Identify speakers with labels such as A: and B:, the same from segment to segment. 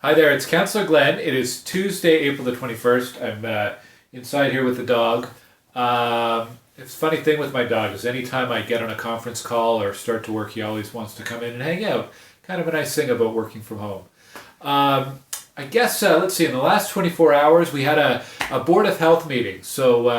A: Hi there, it's Councillor Glen. It is Tuesday, April the 21st. I'm inside here with the dog. It's a funny thing with my dog is anytime I get on a conference call or start to work, he always wants to come in and hang out. Kind of a nice thing about working from home. I guess, let's see, in the last 24 hours we had a Board of Health meeting. So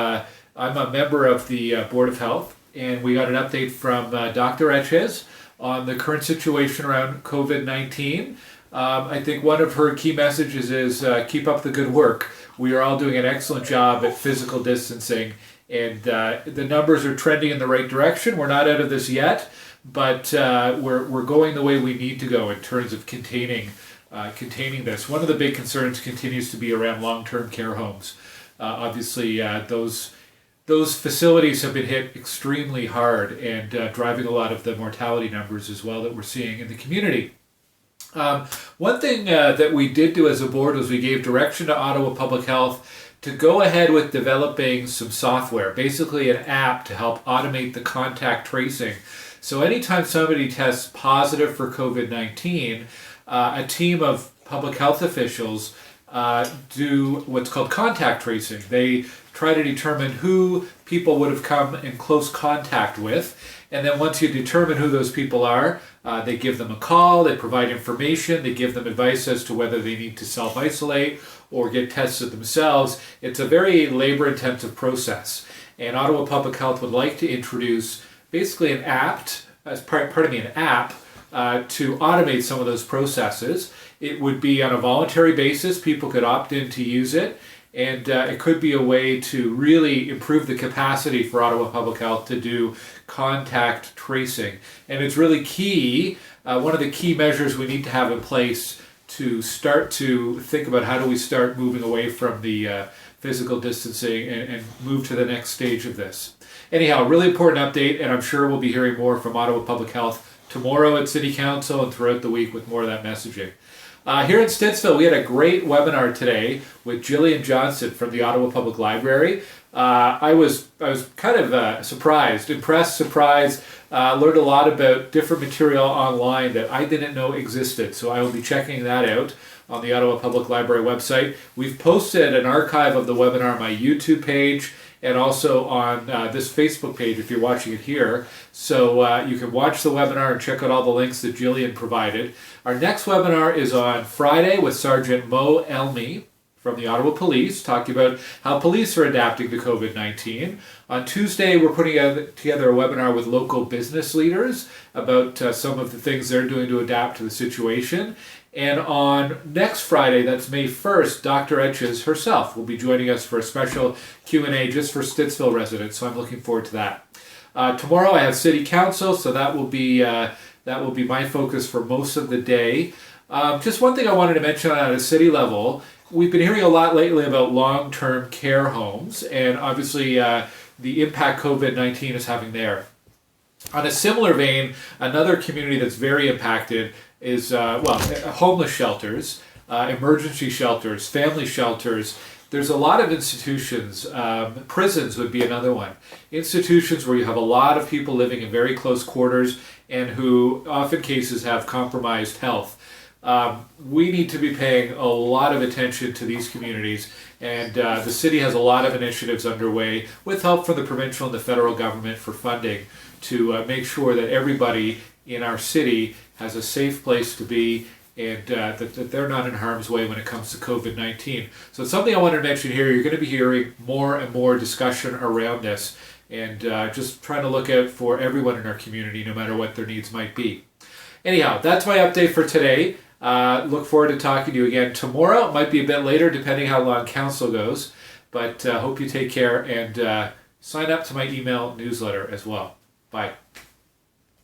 A: I'm a member of the Board of Health, and we got an update from Dr. Etches on the current situation around COVID-19. I think one of her key messages is keep up the good work. We are all doing an excellent job at physical distancing, and the numbers are trending in the right direction. We're not out of this yet, but we're going the way we need to go in terms of containing this. One of the big concerns continues to be around long-term care homes. Obviously, those facilities have been hit extremely hard and driving a lot of the mortality numbers as well that we're seeing in the community. One thing that we did do as a board was we gave direction to Ottawa Public Health to go ahead with developing some software, basically an app to help automate the contact tracing. So anytime somebody tests positive for COVID-19, a team of public health officials do what's called contact tracing. They try to determine who people would have come in close contact with, and then once you determine who those people are, they give them a call, they provide information, they give them advice as to whether they need to self-isolate or get tested themselves. It's a very labor-intensive process, and Ottawa Public Health would like to introduce basically an app to automate some of those processes. It would be on a voluntary basis. People could opt in to use it, and it could be a way to really improve the capacity for Ottawa Public Health to do contact tracing. And it's really key, one of the key measures we need to have in place to start to think about how do we start moving away from the physical distancing and move to the next stage of this. Anyhow, really important update, and I'm sure we'll be hearing more from Ottawa Public Health tomorrow at City Council and throughout the week with more of that messaging. Here in Stittsville, we had a great webinar today with Jillian Johnson from the Ottawa Public Library. I was kind of impressed, surprised, learned a lot about different material online that I didn't know existed. So I will be checking that out on the Ottawa Public Library website. We've posted an archive of the webinar on my YouTube page and also on this Facebook page if you're watching it here. So you can watch the webinar and check out all the links that Jillian provided. Our next webinar is on Friday with Sergeant Mo Elmi from the Ottawa Police, talking about how police are adapting to COVID-19. On Tuesday, we're putting together a webinar with local business leaders about some of the things they're doing to adapt to the situation. And on next Friday, that's May 1st, Dr. Etches herself will be joining us for a special Q&A just for Stittsville residents, so I'm looking forward to that. Tomorrow I have City Council, so that will be my focus for most of the day. Just one thing I wanted to mention at a city level, we've been hearing a lot lately about long-term care homes, and obviously the impact COVID-19 is having there. On a similar vein, another community that's very impacted is homeless shelters, emergency shelters, family shelters. There's a lot of institutions, prisons would be another one. Institutions where you have a lot of people living in very close quarters and who often cases have compromised health. We need to be paying a lot of attention to these communities, and the city has a lot of initiatives underway with help from the provincial and the federal government for funding to make sure that everybody in our city has a safe place to be and that they're not in harm's way when it comes to COVID-19. So it's something I wanted to mention here. You're going to be hearing more and more discussion around this, and just trying to look out for everyone in our community no matter what their needs might be. Anyhow, that's my update for today. Look forward to talking to you again tomorrow. It might be a bit later depending how long council goes, but hope you take care and sign up to my email newsletter as well. Bye.